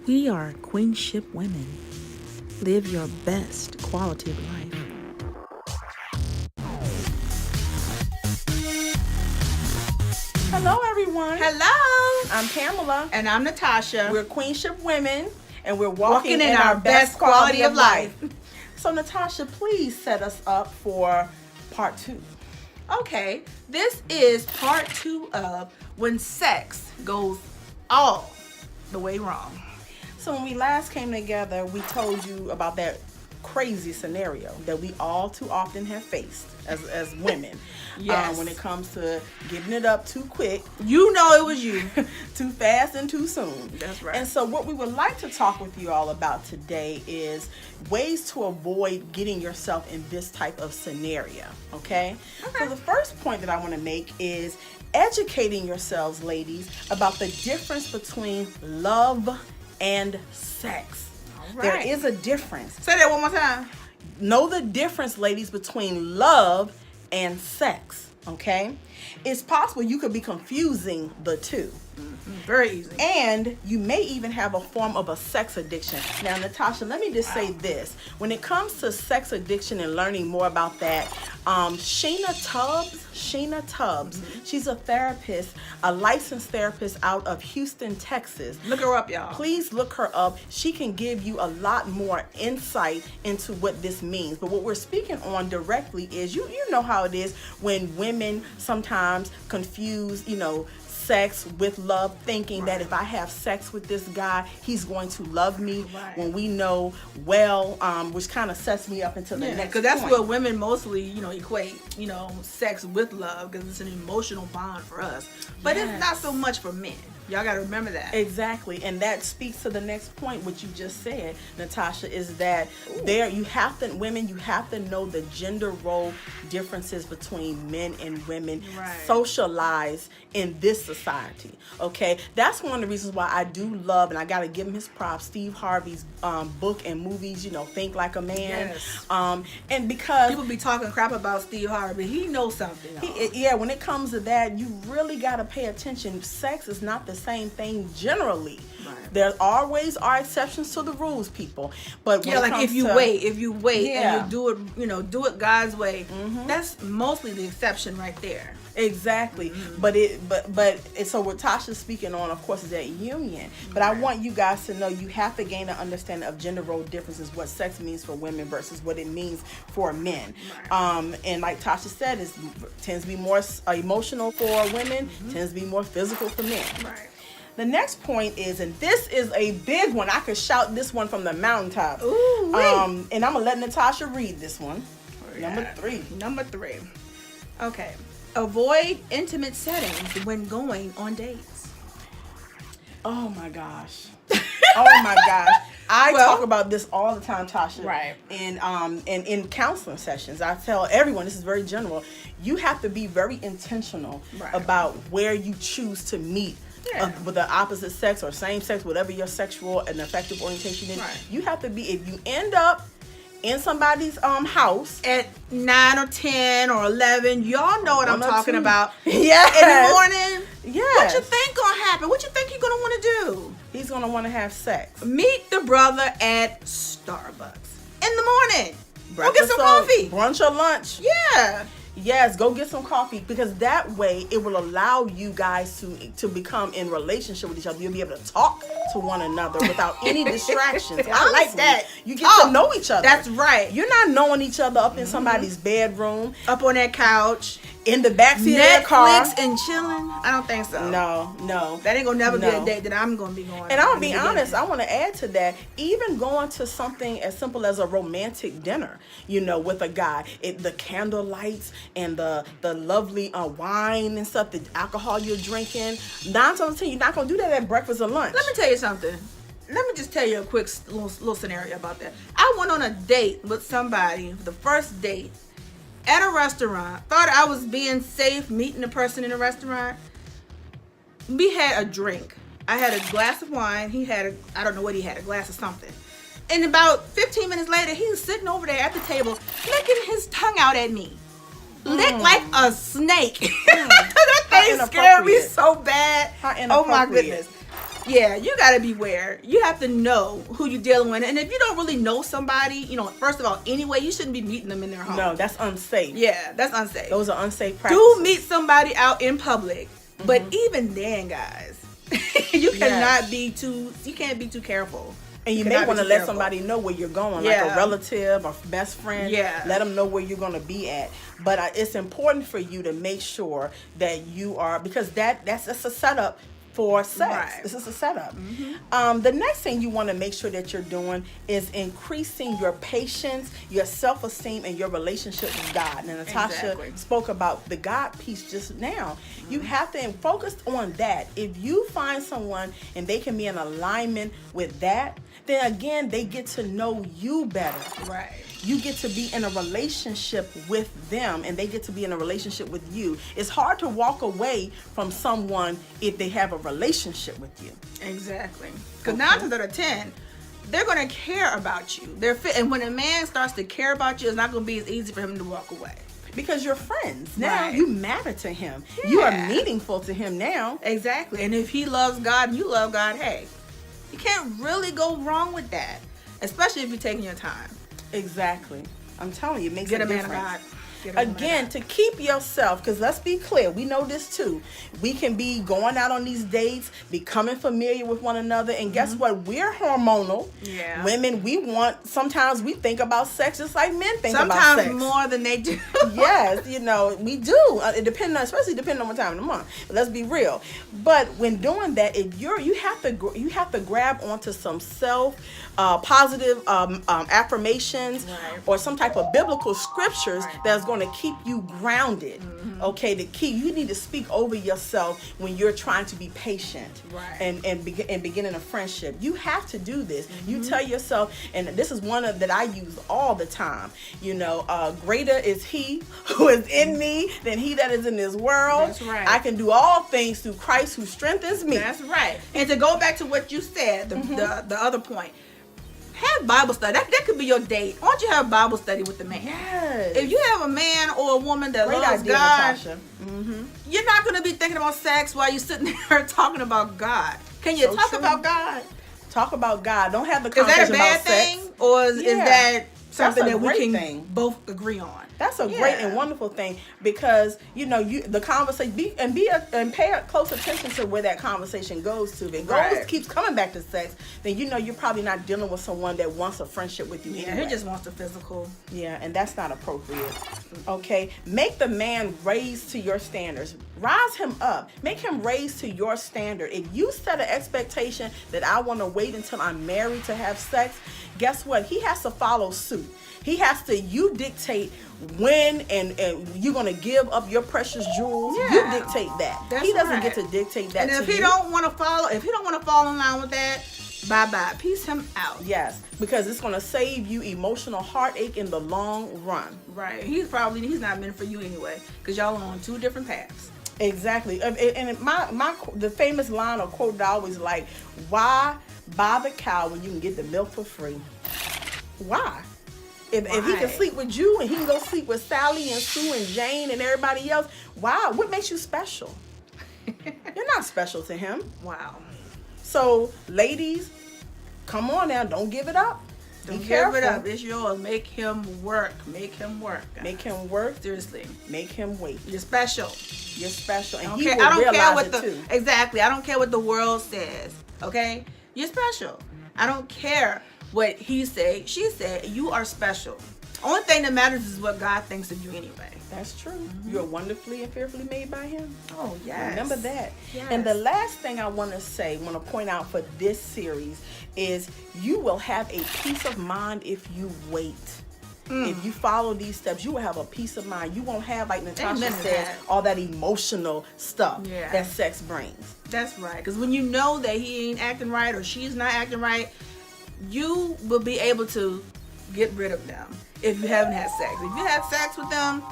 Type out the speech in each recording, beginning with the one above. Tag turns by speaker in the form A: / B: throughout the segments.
A: We are Queenship women. Live your best quality of life. Hello, everyone.
B: Hello.
A: I'm Pamela.
B: And I'm Natasha.
A: We're Queenship women, and we're walking
B: in our best quality of life.
A: So, Natasha, please set us up for part 2.
B: Okay, this is part 2 of when sex goes all the way wrong.
A: So when we last came together, we told you about that crazy scenario that we all too often have faced as women.
B: Yes.
A: When it comes to giving it up too quick.
B: You know it was you.
A: Too fast and too soon.
B: That's right.
A: And so what we would like to talk with you all about today is ways to avoid getting yourself in this type of scenario. Okay? So the first point that I want to make is educating yourselves, ladies, about the difference between love and sex.
B: All right.
A: There is a difference.
B: Say that one more time.
A: Know the difference, ladies, between love and sex. Okay? It's possible you could be confusing the two.
B: Very easy.
A: And you may even have a form of a sex addiction. Now, Natasha, let me just say this. When it comes to sex addiction and learning more about that, Sheena Tubbs, she's a therapist, a licensed therapist out of Houston, Texas.
B: Look her up, y'all.
A: Please look her up. She can give you a lot more insight into what this means. But what we're speaking on directly is, you know how it is when women sometimes confuse, sex with love, thinking that if I have sex with this guy, he's going to love me.
B: Right.
A: When we know well, which kind of sets me up into the next
B: because that's
A: point.
B: what women mostly, equate, sex with love, because it's an emotional bond for us. But it's not so much for men. Y'all got to remember that.
A: Exactly. And that speaks to the next point, what you just said, Natasha, is that women, you have to know the gender role differences between men and women socialized in this society. Okay. That's one of the reasons why I do love, and I got to give him his props, Steve Harvey's book and movies, Think Like a Man.
B: Yes.
A: And because
B: people be talking crap about Steve Harvey, he knows something.
A: When it comes to that, you really got to pay attention. Sex is not the same thing generally. Right. There always are exceptions to the rules, people. But when
B: if you wait and you do it, do it God's way. That's mostly the exception right there.
A: Exactly. But so what Tasha's speaking on, of course, is that union. But I want you guys to know you have to gain an understanding of gender role differences, what sex means for women versus what it means for men. Right. And like Tasha said, it tends to be more emotional for women, tends to be more physical for men. Right. The next point is, and this is a big one, I could shout this one from the mountaintop.
B: Ooh,
A: and I'm going to let Natasha read this one. Number 3.
B: Okay. Avoid intimate settings when going on dates.
A: Oh my gosh. I talk about this all the time, Tasha.
B: Right.
A: And in counseling sessions, I tell everyone, this is very general, you have to be very intentional about where you choose to meet. With the opposite sex or same sex, whatever your sexual and affective orientation is. You have to be, if you end up in somebody's house
B: at 9 or 10 or 11, y'all know what I'm talking about.
A: Yeah.
B: In the morning.
A: Yes.
B: What you think gonna happen? What you think he's gonna want to do?
A: He's gonna want to have sex.
B: Meet the brother at Starbucks in the morning. Go get some coffee.
A: Brunch or lunch.
B: Yeah.
A: Yes, go get some coffee, because that way it will allow you guys to become in relationship with each other. You'll be able to talk to one another without any distractions.
B: I like that.
A: You get to know each other.
B: That's right.
A: You're not knowing each other up in somebody's bedroom,
B: up on that couch,
A: in the backseat of their car.
B: Netflix and chilling. I don't think so.
A: No.
B: That ain't gonna never be a date that I'm gonna be going.
A: And I'm gonna be honest, I want to add to that, even going to something as simple as a romantic dinner, with a guy, the candle lights and the lovely wine and stuff, the alcohol you're drinking. 9 times out of 10, you're not gonna do that at breakfast or lunch.
B: Let me tell you something. Let me just tell you a quick little scenario about that. I went on a date with somebody, the first date, at a restaurant. Thought I was being safe meeting the person in the restaurant. We had a drink. I had a glass of wine. He had I don't know what he had, a glass of something. And about 15 minutes later, he was sitting over there at the table, licking his tongue out at me. Licked like a snake. That thing scared me so bad. Oh my goodness. Yeah, you gotta beware. You have to know who you're dealing with. And if you don't really know somebody, you know, first of all, anyway, you shouldn't be meeting them in their home.
A: No, that's unsafe.
B: Yeah, that's unsafe.
A: Those are unsafe practices.
B: Do meet somebody out in public. But even then, guys, you cannot be too, you can't be too careful.
A: And you may want to let somebody know where you're going, like a relative or best friend.
B: Yeah.
A: Let them know where you're going to be at. But it's important for you to make sure that you are, because that's a setup for sex.
B: Right.
A: This is a setup. The next thing you want to make sure that you're doing is increasing your patience, your self-esteem, and your relationship with God. And Natasha spoke about the God piece just now. You have to focus on that. If you find someone and they can be in alignment with that, then again, they get to know you better.
B: Right.
A: You get to be in a relationship with them, and they get to be in a relationship with you. It's hard to walk away from someone if they have a relationship with you.
B: Exactly. Because 9 times out of 10, they're going to care about you. And when a man starts to care about you, it's not going to be as easy for him to walk away.
A: Because you're friends. Now you matter to him. Yeah. You are meaningful to him now.
B: Exactly. And if he loves God and you love God, hey, you can't really go wrong with that. Especially if you're taking your time.
A: Exactly. I'm telling you, it makes a difference.
B: Man of God.
A: Again, to keep yourself, because let's be clear, we know this too. We can be going out on these dates, becoming familiar with one another, and guess what? We're hormonal.
B: Yeah.
A: Women, sometimes we think about sex just like men think about sex.
B: Sometimes more than they do.
A: Yes, we do. Especially depending on what time of the month. But let's be real. But when doing that, if you have to grab onto some positive affirmations, or some type of biblical scriptures that's going to keep you grounded. Okay, you need to speak over yourself when you're trying to be patient, and beginning a friendship. You have to do this. You tell yourself, and this is one that I use all the time. Greater is He who is in me than he that is in this world.
B: That's right.
A: I can do all things through Christ who strengthens me.
B: That's right. And to go back to what you said, the other point. Have Bible study. That could be your date. Why don't you have Bible study with the man?
A: Yes.
B: If you have a man or a woman that loves God, you're not going to be thinking about sex while you're sitting there talking about God. Can you talk about God?
A: Talk about God. Don't have the conversation about sex.
B: Is that a bad thing? Or is that something that we can both agree on?
A: That's a great and wonderful thing, because the conversation and pay close attention to where that conversation goes to. If it keeps coming back to sex, then you're probably not dealing with someone that wants a friendship with you.
B: Yeah,
A: anyway.
B: he just wants the physical.
A: Yeah, and that's not appropriate. Okay, make the man raise to your standards. Rise him up. Make him raise to your standard. If you set an expectation that I want to wait until I'm married to have sex, guess what? He has to follow suit. He has to. You dictate when and you're gonna give up your precious jewels.
B: Yeah.
A: You dictate that. He doesn't get to dictate that.
B: And if he don't want to fall in line with that, bye. Peace him out.
A: Yes, because it's gonna save you emotional heartache in the long run.
B: Right. He's not meant for you anyway, because y'all are on 2 different paths.
A: Exactly. And the famous line or quote that I always like: why buy the cow when you can get the milk for free? Why? If he can sleep with you and he can go sleep with Sally and Sue and Jane and everybody else, wow, what makes you special? You're not special to him.
B: Wow.
A: So, ladies, come on now, don't give it up.
B: Don't give it up. It's yours. Make him work. Make him work. Guys.
A: Make him work.
B: Seriously.
A: Make him wait.
B: You're special.
A: You're special. And
B: I don't care what
A: too.
B: Exactly. I don't care what the world says. Okay? You're special. I don't care what he said, she said. You are special. Only thing that matters is what God thinks of you anyway.
A: That's true. You're wonderfully and fearfully made by him.
B: Oh, yes.
A: Remember that.
B: Yes.
A: And the last thing I want to point out for this series is you will have a peace of mind if you wait. If you follow these steps, you will have a peace of mind. You won't have, like Natasha said, all that emotional stuff that sex brings.
B: That's right. Because when you know that he ain't acting right or she's not acting right, you will be able to get rid of them if you haven't had sex. If you have sex with them,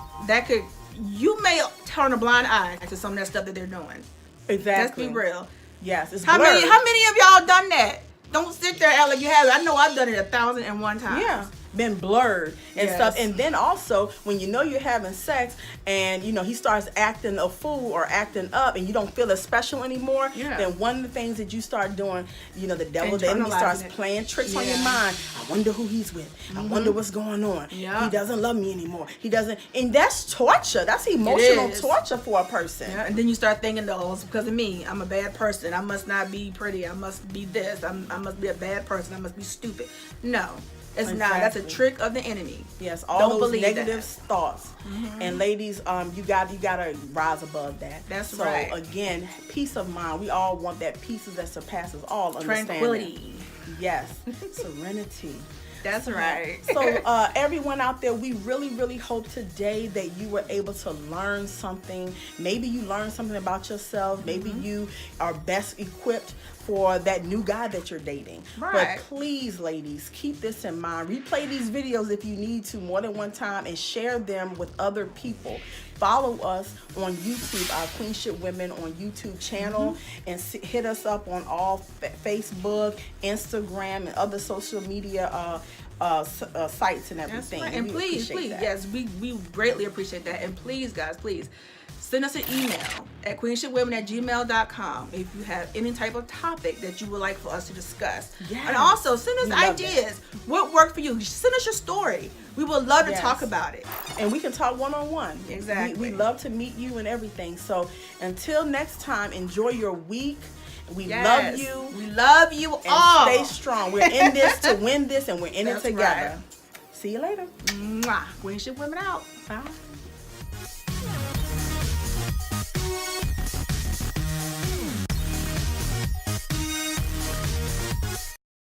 B: you may turn a blind eye to some of that stuff that they're doing.
A: Exactly.
B: Let's be real.
A: Yes, it's
B: how
A: blurred.
B: many of y'all done that? Don't sit there and act like you have it. I know I've done it 1,001 times.
A: Yeah. been blurred and
B: Yes.
A: stuff. And then also when you know you're having sex and you know he starts acting a fool or acting up and you don't feel as special anymore,
B: Yeah.
A: then one of the things that you start doing, you know, the devil, the enemy
B: Internalizing
A: starts
B: it.
A: playing tricks on
B: Yeah.
A: your mind. I wonder who he's with. I wonder what's going on.
B: Yeah.
A: He doesn't love me anymore. He doesn't, and that's torture. That's emotional
B: is.
A: torture for a person.
B: Yeah, and then you start thinking, oh, it's because of me. I'm a bad person. I must not be pretty. I must be this. I must be a bad person. I must be stupid. No, it's not. That's a
A: Exactly.
B: trick of the enemy.
A: Yes, all
B: Don't
A: those
B: believe
A: negative
B: that.
A: thoughts. And ladies, you gotta rise above that.
B: That's
A: so,
B: right.
A: again, peace of mind. We all want that peace that surpasses all understanding.
B: Tranquility.
A: Yes, serenity.
B: That's right.
A: So, everyone out there, we really, really hope today that you were able to learn something. Maybe you learned something about yourself. Maybe you are best equipped for that new guy that you're dating.
B: Right.
A: But please, ladies, keep this in mind. Replay these videos if you need to more than one time and share them with other people. Follow us on YouTube, our Queenship Women on YouTube channel, and hit us up on all Facebook, Instagram, and other social media sites and everything.
B: Right. And
A: we
B: please,
A: appreciate that.
B: yes, we greatly appreciate that. And please, guys, please send us an email at queenshipwomen@gmail.com if you have any type of topic that you would like for us to discuss.
A: Yes.
B: And also send us
A: We love
B: ideas. What worked for you? Send us your story. We would love to
A: Yes.
B: talk about it.
A: And we can talk one-on-one.
B: Exactly.
A: We love to meet you and everything. So until next time, enjoy your week. We love
B: Yes.
A: you.
B: We love you
A: And
B: all.
A: stay strong. We're in this to win this, and we're in it
B: That's
A: together.
B: right.
A: See you later.
B: Mwah. Queenship Women out.
A: Bye.